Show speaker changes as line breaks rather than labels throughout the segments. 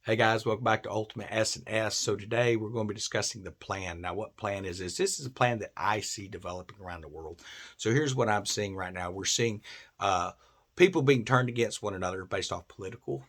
Hey guys, welcome back to Ultimate S&S. So today we're going to be discussing the plan. Now, what plan is this? This is a plan that I see developing around the world. So here's what I'm seeing right now. We're seeing people being turned against one another based off political,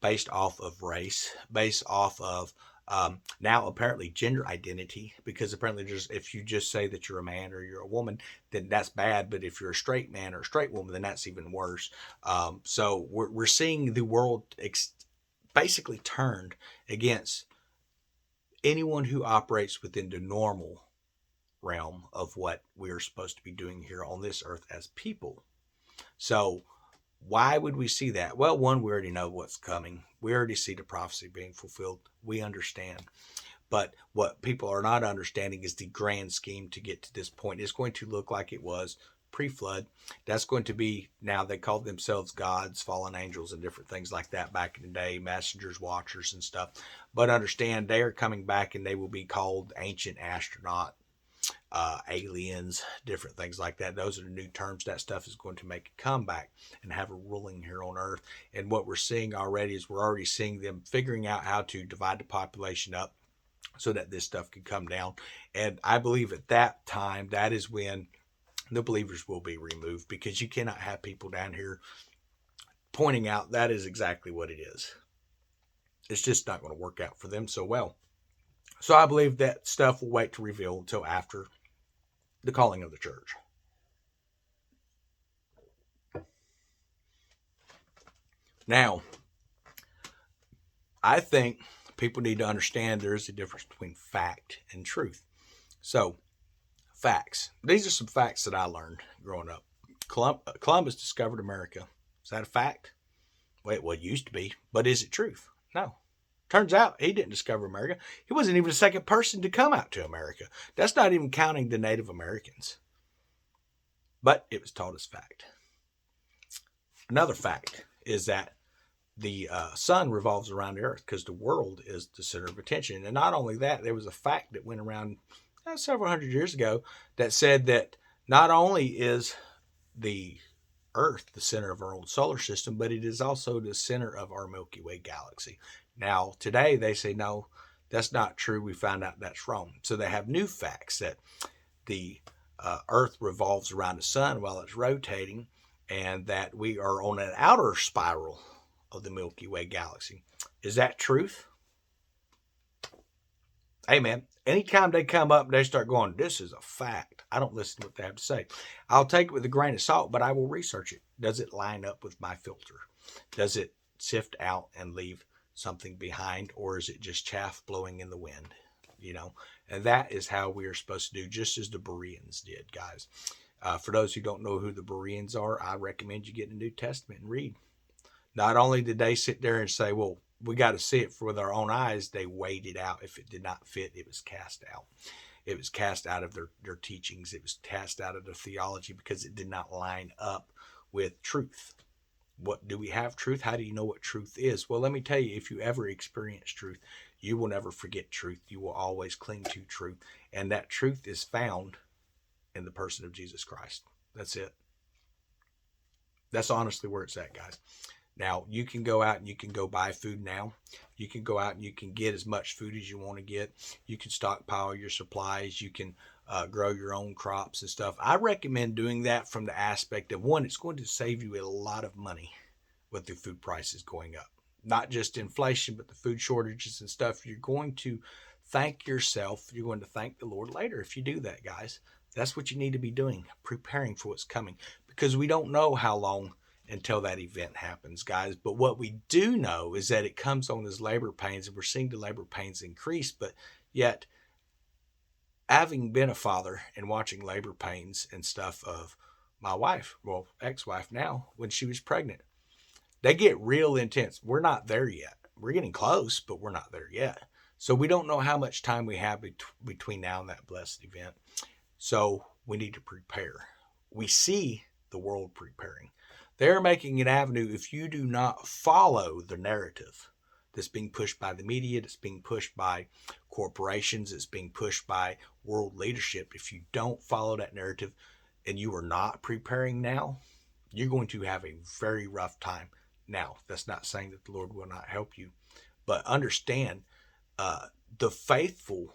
based off of race, based off of now apparently gender identity, because apparently just if you just say that you're a man or you're a woman, then that's bad. But if you're a straight man or a straight woman, then that's even worse. So we're seeing the world basically turned against anyone who operates within the normal realm of what we're supposed to be doing here on this earth as people. So, why would we see that? Well, one, we already know what's coming. We already see the prophecy being fulfilled. We understand. But what people are not understanding is the grand scheme to get to this point. It's going to look like it was pre-flood. That's going to be, now they called themselves gods, fallen angels, and different things like that back in the day, messengers, watchers, and stuff. But understand, they are coming back and they will be called ancient astronaut, aliens, different things like that. Those are the new terms. That stuff is going to make a comeback and have a ruling here on earth. And what we're seeing already is we're already seeing them figuring out how to divide the population up so that this stuff can come down. And I believe at that time, that is when the believers will be removed, because you cannot have people down here pointing out that is exactly what it is. It's just not going to work out for them so well. So I believe that stuff will wait to reveal until after the calling of the church. Now, I think people need to understand there is a difference between fact and truth. So, facts. These are some facts that I learned growing up. Columbus discovered America. Is that a fact? Well, it used to be, but is it truth? No. Turns out he didn't discover America. He wasn't even the second person to come out to America. That's not even counting the Native Americans. But it was taught as fact. Another fact is that the sun revolves around the earth, because the world is the center of attention. And not only that, there was a fact that went around several hundred years ago that said that not only is the earth the center of our own solar system, but it is also the center of our Milky Way galaxy. Now, today they say, no, that's not true. We found out that's wrong. So they have new facts that the earth revolves around the sun while it's rotating, and that we are on an outer spiral of the Milky Way galaxy. Is that truth? Hey man, anytime they come up and they start going, this is a fact, I don't listen to what they have to say. I'll take it with a grain of salt, but I will research it. Does it line up with my filter? Does it sift out and leave something behind, or is it just chaff blowing in the wind? And that is how we are supposed to do, just as the Bereans did, guys. For those who don't know who the Bereans are, I recommend you get in the New Testament and read. Not only did they sit there and say, well, we got to see it with our own eyes, they weighed it out. If it did not fit, it was cast out. It was cast out of their teachings. It was cast out of their theology, because it did not line up with truth. What do we have? Truth? How do you know what truth is? Well, let me tell you, if you ever experience truth, you will never forget truth. You will always cling to truth. And that truth is found in the person of Jesus Christ. That's it. That's honestly where it's at, guys. Now, you can go out and you can go buy food now. You can go out and you can get as much food as you want to get. You can stockpile your supplies. You can grow your own crops and stuff. I recommend doing that from the aspect of, one, it's going to save you a lot of money with the food prices going up. Not just inflation, but the food shortages and stuff. You're going to thank yourself. You're going to thank the Lord later if you do that, guys. That's what you need to be doing, preparing for what's coming, because we don't know how long until that event happens, guys. But what we do know is that it comes on as labor pains, and we're seeing the labor pains increase. But yet, having been a father and watching labor pains and stuff of my wife, well, ex-wife now, when she was pregnant, they get real intense. We're not there yet. We're getting close, but we're not there yet. So we don't know how much time we have between now and that blessed event. So we need to prepare. We see the world preparing. They're making an avenue. If you do not follow the narrative that's being pushed by the media, that's being pushed by corporations, that's being pushed by world leadership, if you don't follow that narrative and you are not preparing now, you're going to have a very rough time. Now, that's not saying that the Lord will not help you, But understand, the faithful,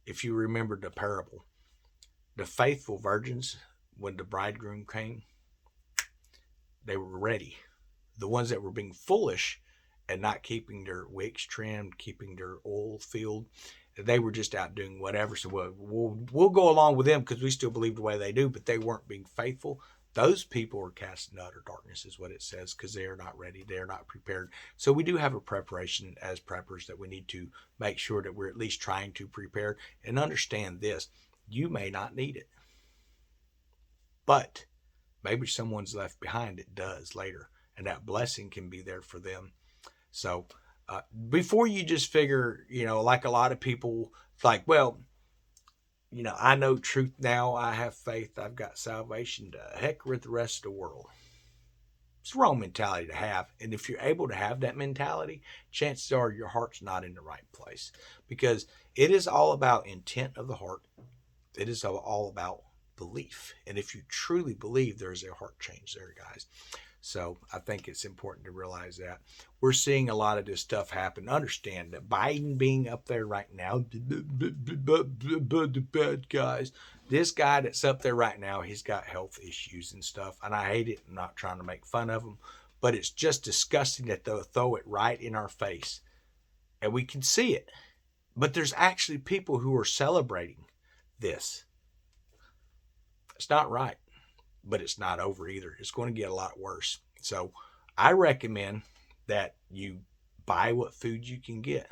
if you remember the parable, the faithful virgins, when the bridegroom came, they were ready. The ones that were being foolish and not keeping their wicks trimmed, keeping their oil filled, they were just out doing whatever. So we'll go along with them because we still believe the way they do, but they weren't being faithful. Those people are cast in utter darkness, is what it says, because they are not ready. They are not prepared. So we do have a preparation as preppers that we need to make sure that we're at least trying to prepare and understand this. You may not need it, but maybe someone's left behind that does later, and that blessing can be there for them. So before you just figure, like a lot of people, like, well, I know truth now. I have faith. I've got salvation. To heck with the rest of the world. It's the wrong mentality to have. And if you're able to have that mentality, chances are your heart's not in the right place, because it is all about intent of the heart. It is all about belief. And if you truly believe, there's a heart change there, guys. So I think it's important to realize that we're seeing a lot of this stuff happen. Understand that Biden being up there right now, the bad guys, this guy that's up there right now, he's got health issues and stuff. And I hate it. I'm not trying to make fun of him, but it's just disgusting that they'll throw it right in our face. And we can see it. But there's actually people who are celebrating this. It's not right, but it's not over either. It's going to get a lot worse. So I recommend that you buy what food you can get.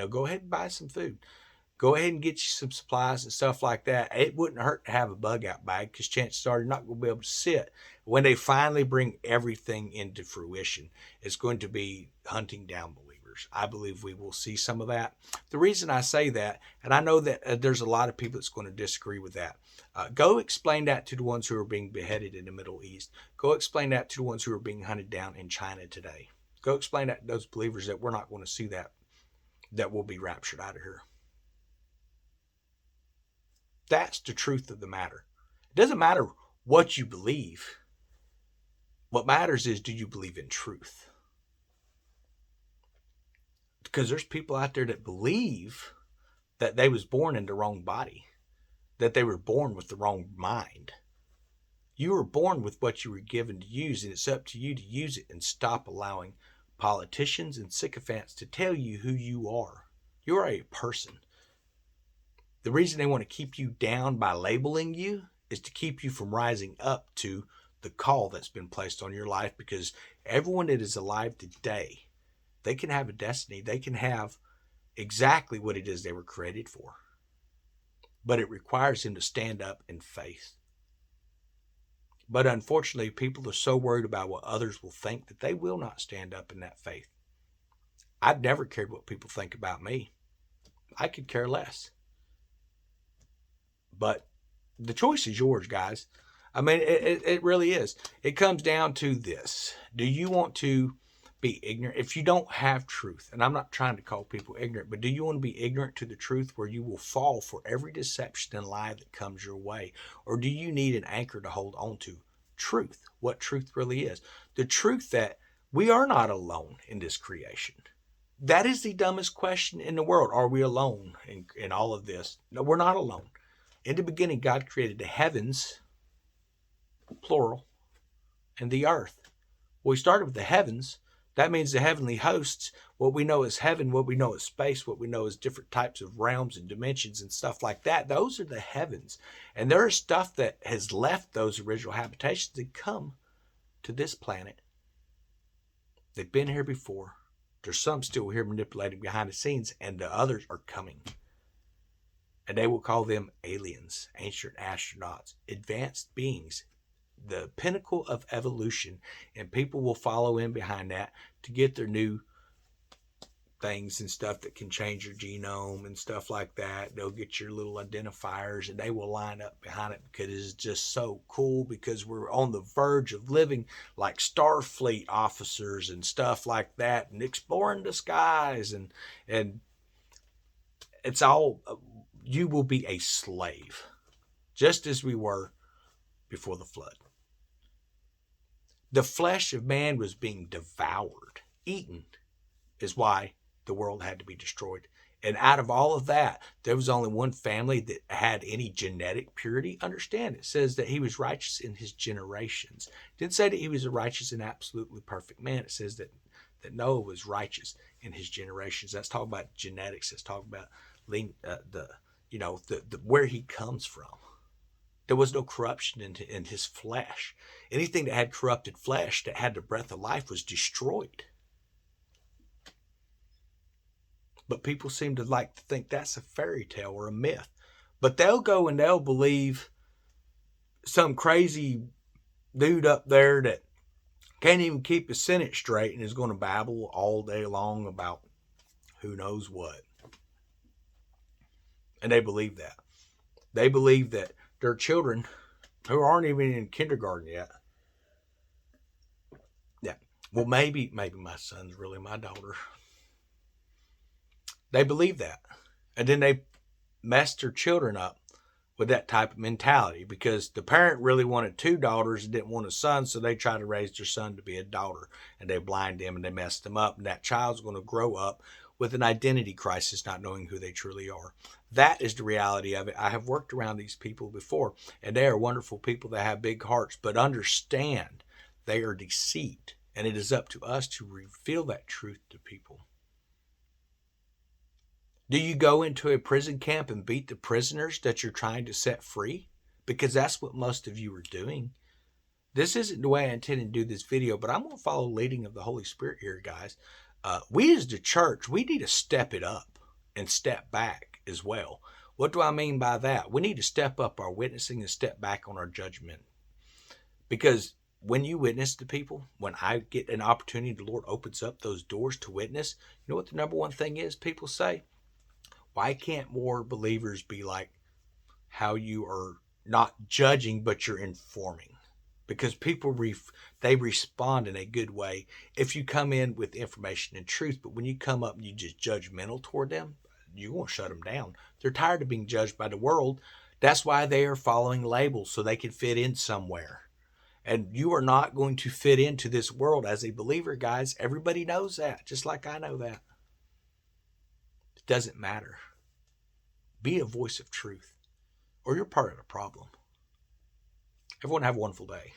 Go ahead and buy some food. Go ahead and get you some supplies and stuff like that. It wouldn't hurt to have a bug out bag, because chances are you're not going to be able to sit. When they finally bring everything into fruition, it's going to be hunting down believers. I believe we will see some of that. The reason I say that, and I know that there's a lot of people that's going to disagree with that. Go explain that to the ones who are being beheaded in the Middle East. Go explain that to the ones who are being hunted down in China today. Go explain that to those believers that we're not going to see that will be raptured out of here. That's the truth of the matter. It doesn't matter what you believe. What matters is, do you believe in truth? Because there's people out there that believe that they was born in the wrong body, that they were born with the wrong mind. You were born with what you were given to use, and it's up to you to use it and stop allowing politicians and sycophants to tell you who you are. You are a person. The reason they want to keep you down by labeling you is to keep you from rising up to the call that's been placed on your life, because everyone that is alive today, they can have a destiny. They can have exactly what it is they were created for. But it requires them to stand up in faith. But unfortunately, people are so worried about what others will think that they will not stand up in that faith. I've never cared what people think about me. I could care less. But the choice is yours, guys. I mean, it really is. It comes down to this. Do you want to be ignorant? If you don't have truth, and I'm not trying to call people ignorant, but do you want to be ignorant to the truth where you will fall for every deception and lie that comes your way? Or do you need an anchor to hold on to? Truth, what truth really is. The truth that we are not alone in this creation. That is the dumbest question in the world. Are we alone in all of this? No, we're not alone. In the beginning, God created the heavens, plural, and the earth. Well, we started with the heavens. That means the heavenly hosts, what we know as heaven, what we know as space, what we know as different types of realms and dimensions and stuff like that. Those are the heavens. And there is stuff that has left those original habitations and come to this planet. They've been here before. There's some still here manipulating behind the scenes, and the others are coming. And they will call them aliens, ancient astronauts, advanced beings, the pinnacle of evolution, and people will follow in behind that to get their new things and stuff that can change your genome and stuff like that. They'll get your little identifiers, and they will line up behind it because it's just so cool, because we're on the verge of living like Starfleet officers and stuff like that, and exploring the skies, and it's all, you will be a slave, just as we were before the flood. The flesh of man was being devoured, eaten, is why the world had to be destroyed. And out of all of that, there was only one family that had any genetic purity. Understand, it says that he was righteous in his generations. It didn't say that he was a righteous and absolutely perfect man. It says that Noah was righteous in his generations. That's talking about genetics. That's talking about the where he comes from. There was no corruption in his flesh. Anything that had corrupted flesh, that had the breath of life, was destroyed. But people seem to like to think that's a fairy tale or a myth. But they'll go and they'll believe some crazy dude up there that can't even keep his sentence straight and is going to babble all day long about who knows what. And they believe that. They believe that their children, who aren't even in kindergarten yet, yeah, well, maybe my son's really my daughter. They believe that. And then they mess their children up with that type of mentality, because the parent really wanted two daughters and didn't want a son, so they try to raise their son to be a daughter, and they blind them and they mess them up, and that child's going to grow up with an identity crisis, not knowing who they truly are. That is the reality of it. I have worked around these people before, and they are wonderful people that have big hearts, but understand they are deceived, and it is up to us to reveal that truth to people. Do you go into a prison camp and beat the prisoners that you're trying to set free? Because that's what most of you are doing. This isn't the way I intended to do this video, but I'm going to follow the leading of the Holy Spirit here, guys. We as the church, we need to step it up and step back as well. What do I mean by that? We need to step up our witnessing and step back on our judgment. Because when you witness to people, when I get an opportunity, the Lord opens up those doors to witness. You know what the number one thing is people say? Why can't more believers be like how you are not judging, but you're informing? Because people, they respond in a good way if you come in with information and truth. But when you come up and you just judgmental toward them, you won't shut them down. They're tired of being judged by the world. That's why they are following labels so they can fit in somewhere. And you are not going to fit into this world as a believer, guys. Everybody knows that, just like I know that. It doesn't matter. Be a voice of truth, or you're part of the problem. Everyone have a wonderful day.